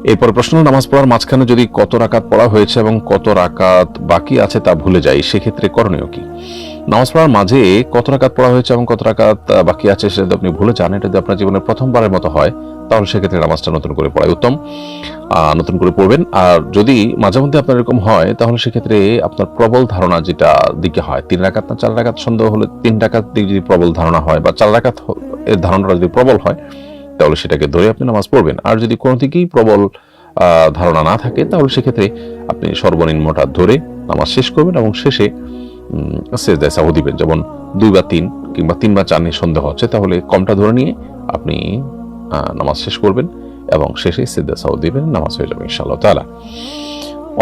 এরপর প্রশ্ন, নামাজ পড়ার মাঝখানে যদি কত রাকাত পড়া হয়েছে এবং কত রাকাত বাকি আছে তা ভুলে যাই, সেক্ষেত্রে করণীয় কি? নামাজ পড়ার মাঝে কত রাকাত পড়া হয়েছে এবং কত রাকাত বাকি আছে সেটা যদি আপনি ভুলে যান, এটা যদি আপনার জীবনের প্রথমবারের মতো হয়, তাহলে সেক্ষেত্রে নামাজটা নতুন করে পড়াই উত্তম, নতুন করে পড়বেন। আর যদি মাঝে মধ্যে আপনার এরকম হয়, তাহলে সেক্ষেত্রে আপনার প্রবল ধারণা যেটা দিকে হয়, 3 রাকাত না 4 রাকাত সন্দেহ হলে 3 রাকাত দিকে যদি প্রবল ধারণা হয় বা 4 রাকাত এর ধারণাটা যদি প্রবল হয়, তাহলে সেটাকে ধরে আপনি নামাজ পড়বেন। আর যদি কোনো দিকেই প্রবল ধারণা না থাকে, তাহলে সেক্ষেত্রে আপনি সর্বনিম্নটা ধরে নামাজ শেষ করবেন এবং শেষে সেজদায় সাহু দিবেন। যেমন 2 বা 3 কিংবা 3 বা 4 নিয়ে সন্দেহ হচ্ছে, তাহলে কমটা ধরে নিয়ে আপনি নামাজ শেষ করবেন এবং শেষে সেজদায় সাহু দিবেন, নামাজ হয়ে যাবে ইনশাআল্লাহ তাআলা।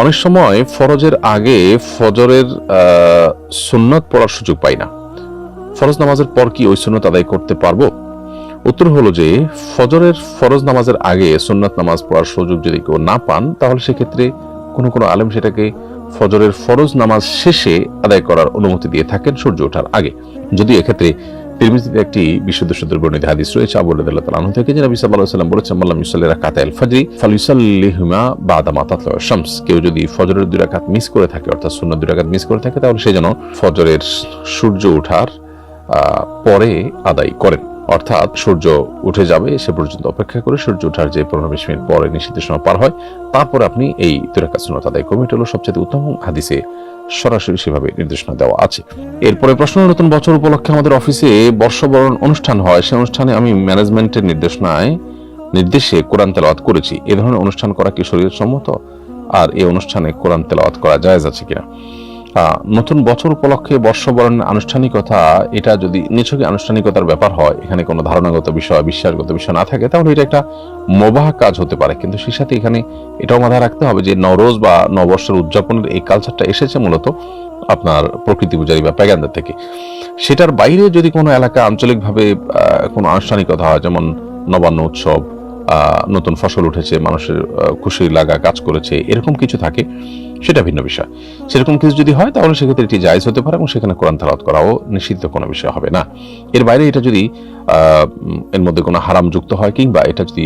অনেক সময় ফরজের আগে ফজরের সুন্নত পড়ার সুযোগ পাই না, ফরজ নামাজের পর কি ওই সুন্নত আদায় করতে পারবো? উত্তর হলো যে ফজরের ফরজ নামাজের আগে সুন্নাত নামাজ পড়ার সুযোগ যদি কেউ না পান, তাহলে সেক্ষেত্রে কোনো কোনো আলেম সেটাকে ফজরের ফরজ নামাজ শেষে আদায় করার অনুমতি দিয়ে থাকেন সূর্য ওঠার আগে। যদি এক্ষেত্রে তিরমিজিতে একটি বিশুদ্ধ সূত্রে বর্ণিত হাদিস রয়েছে আবু রাদিয়াল্লাহু তাআলা আনহু থেকে, যে নবী সাল্লাল্লাহু আলাইহি ওয়াসাল্লাম বলেছেন, মাল্লাম ইউসাল্লি রাকাতাল ফজরি ফালিসাল্লিহুমা বাদা মা তাতলু'আশ শামস। কেউ যদি ফজরের 2 রাকাত মিস করে থাকে, অর্থাৎ সুন্নাত 2 রাকাত মিস করে থাকে, তাহলে সে যেন ফজরের সূর্য ওঠার পরে আদায় করেন, অর্থাৎ সূর্য উঠে যাবে সে পর্যন্ত অপেক্ষা করে সূর্য ওঠার যে 15-20 মিনিট পরে নিষিদ্ধ সময় পার হয়, তারপরে আপনি এই 2 রাকাত সুন্নাত আদায় করবেন। এটা হলো সবচেয়ে উত্তম, হাদিসে সরাসরি সেভাবে নির্দেশনা দেওয়া আছে। এরপরে প্রশ্ন, নতুন বছর উপলক্ষে আমাদের অফিসে বর্ষবরণ অনুষ্ঠান হয়, সেই অনুষ্ঠানে আমি ম্যানেজমেন্টের নির্দেশে কোরআন তেলাওয়াত করেছি। এ ধরনের অনুষ্ঠান করা কি শরীয়ত সম্মত? আর এই অনুষ্ঠানে কোরআন তেলাওয়াত করা জায়েজ আছে কিনা? নতুন বছর উপলক্ষে বর্ষবরণের আনুষ্ঠানিকতা, এটা যদি নিছকই আনুষ্ঠানিকতার ব্যাপার হয়, এখানে কোনো ধারণাগত বিষয় বিশ্বাসগত বিষয় না থাকে, তাহলে এটা একটা মুবাহ কাজ হতে পারে। কিন্তু সেই সাথে এখানে এটাও মাথায় রাখতে হবে যে নওরোজ বা নববর্ষের উদযাপনের এই কালচারটা এসেছে মূলত আপনার প্রকৃতি পূজারী বা প্যাগানদের থেকে। সেটার বাইরে যদি কোনো এলাকা আঞ্চলিকভাবে কোনো আনুষ্ঠানিকতা হয়, যেমন নবান্ন উৎসব, নতুন ফসল উঠেছে, মানুষের খুশি লাগা কাজ করেছে, এরকম কিছু থাকে, সেটা ভিন্ন বিষয়। সেরকম কিছু যদি হয়, তাহলে সেক্ষেত্রে এটি জায়েজ হতে পারে এবং সেখানে কোরআন তেলাওয়াত করাও নিষিদ্ধ কোনো বিষয় হবে না। এর বাইরে এটা যদি এর মধ্যে কোনো হারাম যুক্ত হয়, কিংবা এটা যদি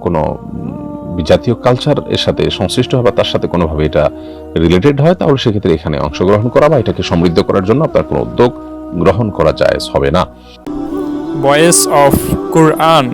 কোনো জাতীয় কালচার এর সাথে সংশ্লিষ্ট হয় বা তার সাথে কোনোভাবে এটা রিলেটেড হয়, তাহলে সেক্ষেত্রে এখানে অংশগ্রহণ করা বা এটাকে সমৃদ্ধ করার জন্য আপনার কোনো উদ্যোগ গ্রহণ করা জায়েজ হবে না। Voice of Quran